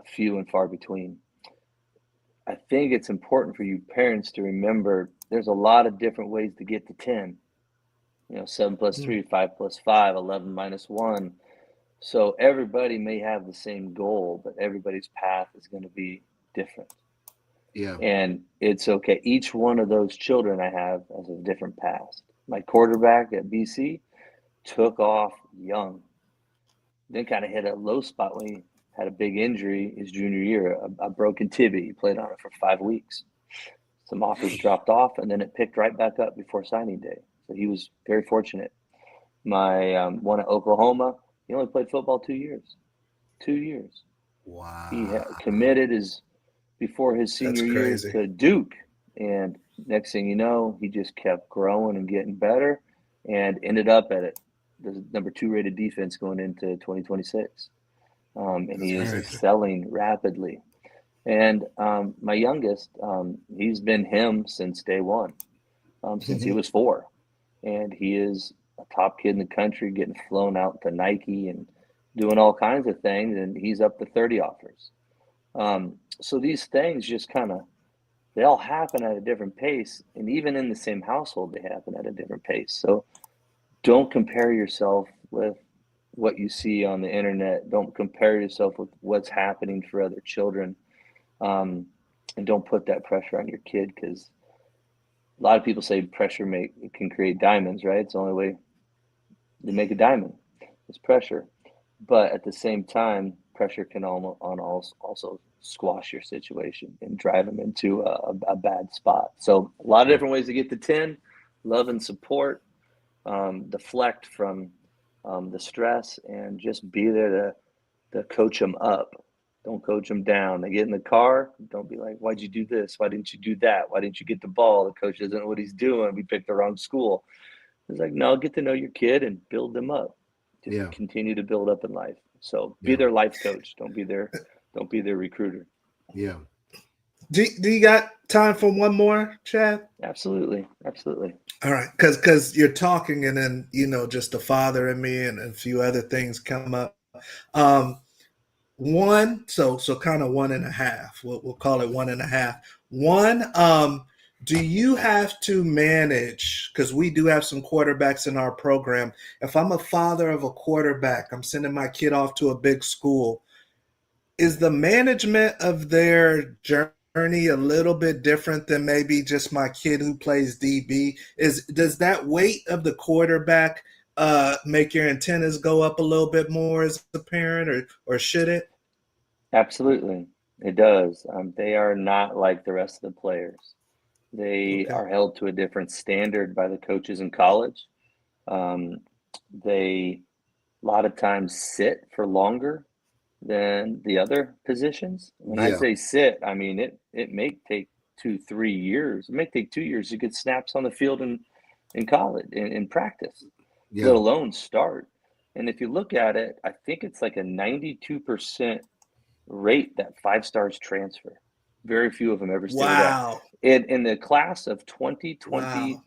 few and far between. I think it's important for you parents to remember there's a lot of different ways to get to 10. 7 plus 3, 5 plus 5, 11 minus 1. So everybody may have the same goal, but everybody's path is going to be different. Yeah. And it's okay. Each one of those children I have has a different past. My quarterback at BC took off young, then kind of hit a low spot when he had a big injury his junior year, a broken tibia. He played on it for 5 weeks. Some offers dropped off, and then it picked right back up before signing day. So he was very fortunate. My one at Oklahoma, he only played football 2 years. 2 years. Wow. He committed before his senior year to Duke. And next thing you know, he just kept growing and getting better and ended up at the number 2 rated defense going into 2026. And he is excelling rapidly. And my youngest, he's been him since day one, since he was 4. And he is a top kid in the country, getting flown out to Nike and doing all kinds of things. And he's up to 30 offers. So these things just they all happen at a different pace. And even in the same household, they happen at a different pace. So don't compare yourself with what you see on the internet. Don't compare yourself with what's happening for other children. And don't put that pressure on your kid, because a lot of people say pressure can create diamonds, right? It's the only way to make a diamond. It's pressure. But at the same time, pressure can also squash your situation and drive them into a bad spot. So a lot of different ways to get to 10. Love and support, deflect from the stress, and just be there to coach them up. Don't coach them down. They get in the car, don't be like, why'd you do this? Why didn't you do that? Why didn't you get the ball? The coach doesn't know what he's doing. We picked the wrong school. It's like, no, get to know your kid and build them up. Just continue to build up in life. So be their life coach. Don't be their recruiter. Yeah. Do you got time for one more, Chad? Absolutely. All right, because you're talking, and then just the father in me and a few other things come up. One, so kind of 1.5. We'll call it 1.5. One, do you have to manage, because we do have some quarterbacks in our program. If I'm a father of a quarterback, I'm sending my kid off to a big school. Is the management of their journey a little bit different than maybe just my kid who plays DB? Does that weight of the quarterback make your antennas go up a little bit more as a parent, or should it? Absolutely, it does. They are not like the rest of the players. They are held to a different standard by the coaches in college. They a lot of times sit for longer than the other positions. When I say sit, I mean it may take 2-3 years. It may take 2 years to get snaps on the field in college, in practice, let alone start. And if you look at it, I think it's like a 92% rate that 5 stars transfer. Very few of them ever stay there. In the class of 2020,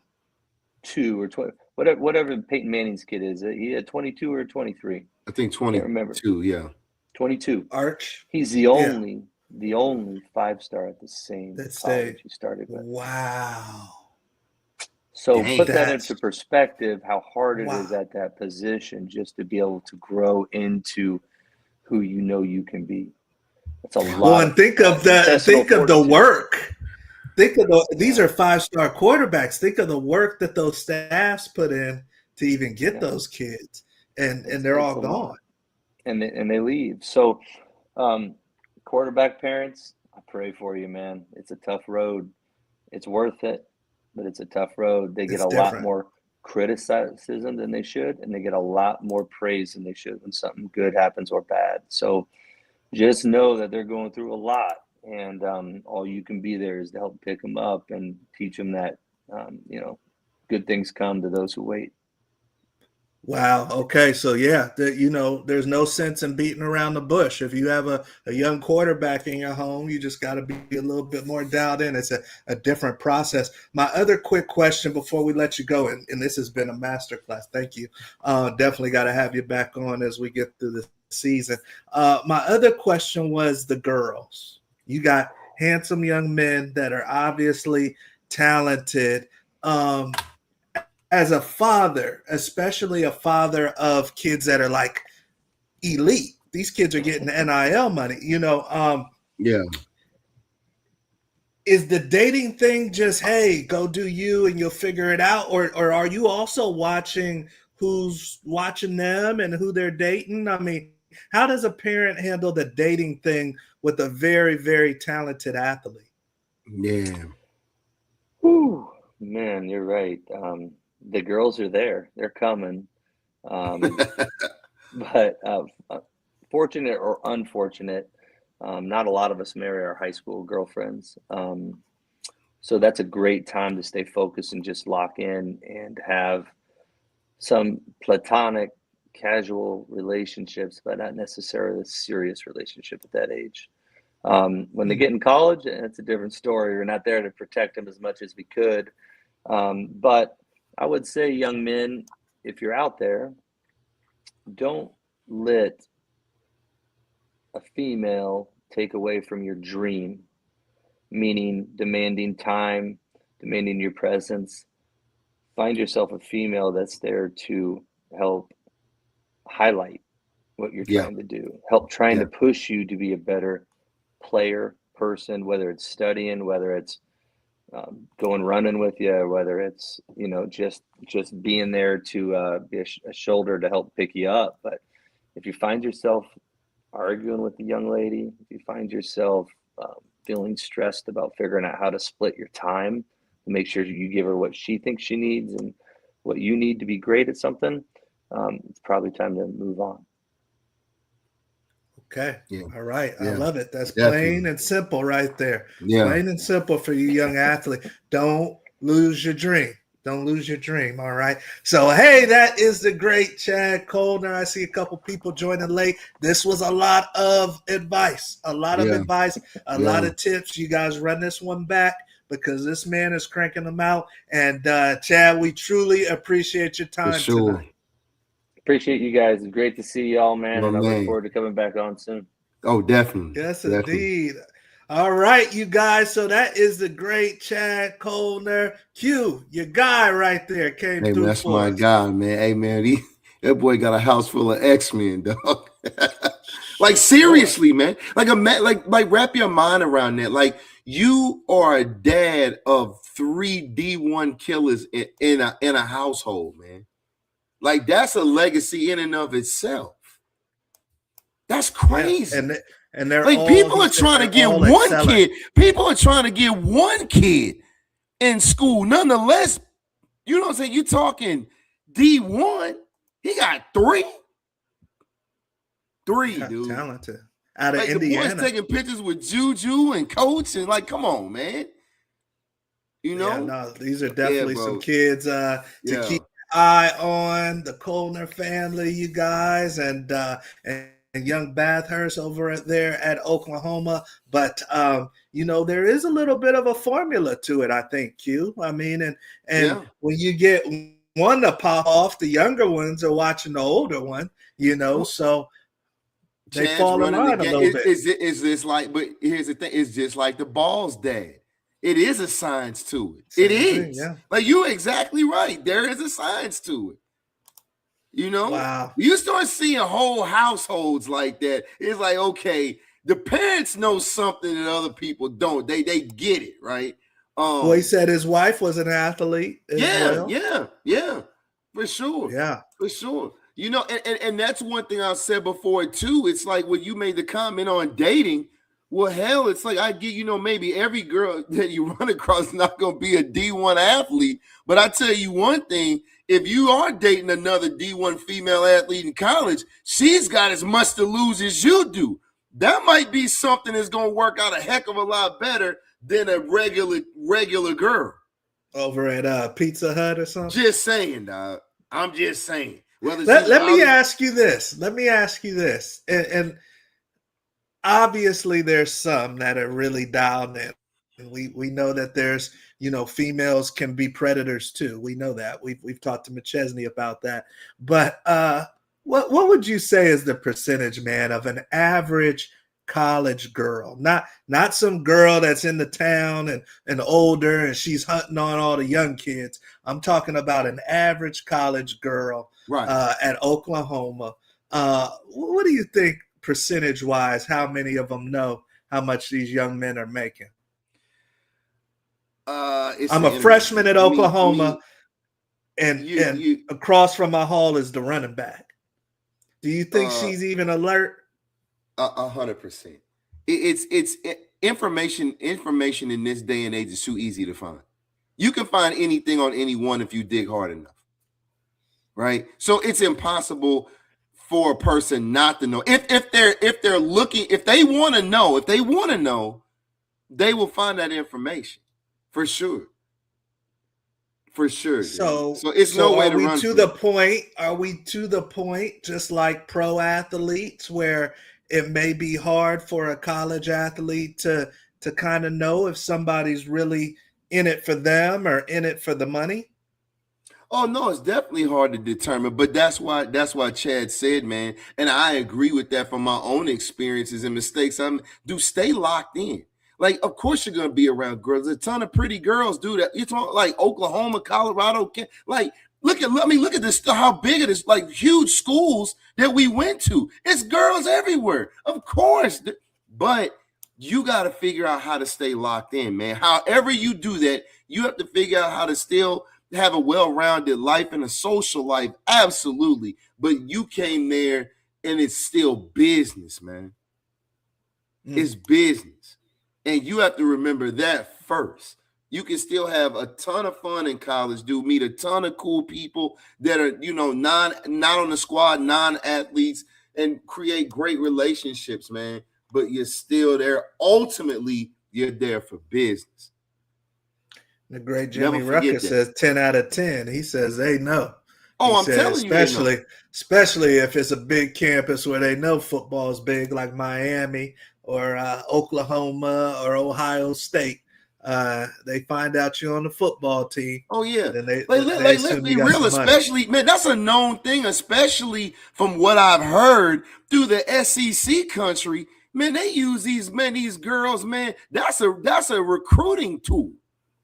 or 20, whatever Peyton Manning's kid is. He had 22 or 23. I think Can't remember. 22. Yeah. 22. Arch. He's the only 5-star at the same That college stayed. he started with. Wow. So Dang. put that That's- into perspective, how hard it Wow. is at that position just to be able to grow into who you know you can be. It's a lot. Well, and think of the work. These are 5-star quarterbacks. Think of the work that those staffs put in to even get those kids, and they're all gone. And they leave. So, quarterback parents, I pray for you, man. It's a tough road. It's worth it, but it's a tough road. They get a lot more criticism than they should, and they get a lot more praise than they should when something good happens or bad. So just know that they're going through a lot, and all you can be there is to help pick them up and teach them that, good things come to those who wait. Wow. Okay. So yeah, there's no sense in beating around the bush. If you have a young quarterback in your home, you just got to be a little bit more dialed in. It's a different process. My other quick question before we let you go, and this has been a masterclass. Thank you. Definitely got to have you back on as we get through the season. My other question was the girls. You got handsome young men that are obviously talented. As a father, especially a father of kids that are like elite, these kids are getting NIL money, Yeah. Is the dating thing just, hey, go do you and you'll figure it out? Or are you also watching who's watching them and who they're dating? I mean, how does a parent handle the dating thing with a very, very talented athlete? Yeah. Whew, man, you're right. The girls are there. They're coming. But fortunate or unfortunate, not a lot of us marry our high school girlfriends. So that's a great time to stay focused and just lock in and have some platonic, casual relationships, but not necessarily a serious relationship at that age. When they get in college, it's a different story. We're not there to protect them as much as we could. But I would say, young men, if you're out there, don't let a female take away from your dream, meaning demanding time, demanding your presence. Find yourself a female that's there to help highlight what you're trying to do, help trying to push you to be a better player, person, whether it's studying, whether it's going running with you, whether it's just being there to be a shoulder to help pick you up. But if you find yourself arguing with the young lady, if you find yourself feeling stressed about figuring out how to split your time to make sure you give her what she thinks she needs and what you need to be great at something, it's probably time to move on. Okay. Yeah. All right. Yeah. I love it. That's Definitely. plain and simple right there. Yeah. Plain and simple for you young athlete. Don't lose your dream. Don't lose your dream. All right. So, hey, that is the great Chad Coellner. I see a couple people joining late. This was a lot of advice, a lot of tips. You guys run this one back because this man is cranking them out. And Chad, we truly appreciate your time tonight. Appreciate you guys. It's great to see y'all, man. And I look forward to coming back on soon. Oh, definitely. Yes, definitely. indeed. All right, you guys. So that is the great Chad Coellner. Q, your guy right there came through. Man, that's my guy, man. Hey, man, that boy got a house full of X-Men, dog. Like, seriously, man. Like wrap your mind around that. Like, you are a dad of 3 D1 killers in a household, man. Like, that's a legacy in and of itself. That's crazy. Yeah, and they're like, people are trying to get one kid. People are trying to get one kid in school. Nonetheless, you know what I'm saying? You're talking D1. He got 3. 3, dude. Talented. Out of Indiana. The boys taking pictures with Juju and Coach and like, come on, man. You know? Yeah, no, these are definitely some kids to keep eye on, the Coellner family, you guys, and young Bathurst over there at Oklahoma. But there is a little bit of a formula to it, I think, Q. I mean, and when you get one to pop off, the younger ones are watching the older one, so they Chad's fall in running the line a game. little bit. Is this like? But here's the thing: it's just like the ball's dad. It is a science to it. Same it is. thing, yeah. Like, you're exactly right. There is a science to it. Wow. You start seeing whole households like that. It's like, okay, the parents know something that other people don't. They get it, right? He said his wife was an athlete as well. Yeah, for sure. Yeah, for sure. And that's one thing I said before too. It's like when you made the comment on dating. Well, hell, it's like I get, maybe every girl that you run across is not going to be a D1 athlete. But I tell you one thing, if you are dating another D1 female athlete in college, she's got as much to lose as you do. That might be something that's going to work out a heck of a lot better than a regular girl. Over at Pizza Hut or something? Just saying, dog. I'm just saying. Let me ask you this. And obviously, there's some that are really dialed in. And we know that there's, females can be predators too. We know that. We've talked to McChesney about that. But what would you say is the percentage, man, of an average college girl? Not some girl that's in the town and older and she's hunting on all the young kids. I'm talking about an average college girl at Oklahoma. What do you think? Percentage wise, how many of them know how much these young men are making? I'm a freshman at Oklahoma, and across from my hall is the running back. Do you think she's even alert? 100%. It's information in this day and age is too easy to find. You can find anything on anyone if you dig hard enough, right? So it's impossible for a person not to know. If they're looking, if they want to know, they will find that information for sure. So it's no way to run. Are we to the point, just like pro athletes, where it may be hard for a college athlete to kind of know if somebody's really in it for them or in it for the money? Oh no, it's definitely hard to determine, but that's why Chad said, man, and I agree with that from my own experiences and mistakes. Stay locked in. Like, of course you're gonna be around girls. A ton of pretty girls do that. You're talking like Oklahoma, Colorado, like look at this, how big it is, like huge schools that we went to. It's girls everywhere, of course. But you got to figure out how to stay locked in, man. However you do that, you have to figure out how to still have a well-rounded life and a social life, absolutely. But you came there and it's still business, man. It's business. And you have to remember that first. You can still have a ton of fun in college, dude. Meet a ton of cool people that are, not on the squad, non-athletes, and create great relationships, man. But you're still there. Ultimately, you're there for business. The great Jimmy Rucker says 10 out of 10. He says they know. Oh, I'm telling you. Especially if it's a big campus where they know football is big, like Miami or Oklahoma or Ohio State. They find out you're on the football team. Oh, yeah. Then let's be real, especially, man, that's a known thing, especially from what I've heard through the SEC country. Man, they use these girls, man. That's a recruiting tool.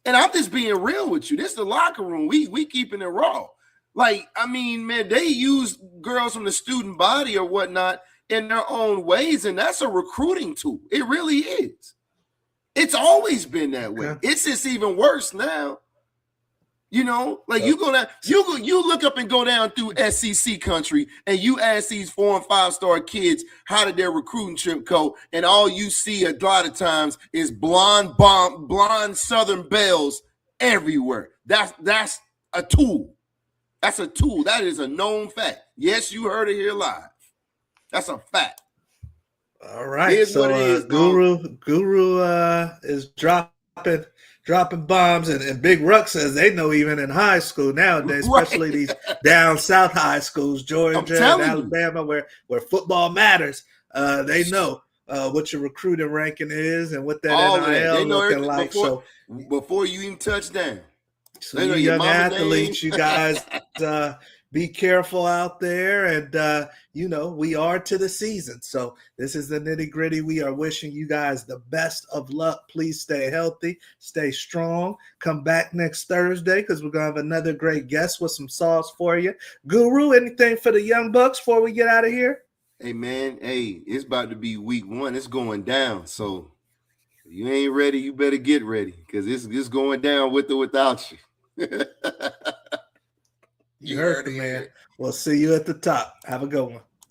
And I'm just being real with you. This is the locker room. We keeping it raw. Like, I mean, man, they use girls from the student body or whatnot in their own ways, and that's a recruiting tool. It really is. It's always been that way. Yeah. It's just even worse now. You look up and go down through SEC country, and you ask these 4- and 5-star kids how did their recruiting trip go, and all you see a lot of times is blonde Southern belles everywhere. That's a tool. That's a tool. That is a known fact. Yes, you heard it here live. That's a fact. All right. Here's so Guru is dropping dropping bombs. And Big Ruck says they know even in high school nowadays, Right. especially these down south high schools, Georgia and Alabama, where football matters. They know what your recruiting ranking is and what that All of NIL that. They know looking like. before you even touch down. So They you know your young mama athletes, name. you guys be careful out there. And, we are to the season. So this is the nitty gritty. We are wishing you guys the best of luck. Please stay healthy, stay strong. Come back next Thursday because we're going to have another great guest with some sauce for you. Guru, anything for the Young Bucks before we get out of here? Hey, man. Hey, it's about to be week 1. It's going down. So if you ain't ready, you better get ready because it's going down with or without you. You heard the man. We'll see you at the top. Have a good one.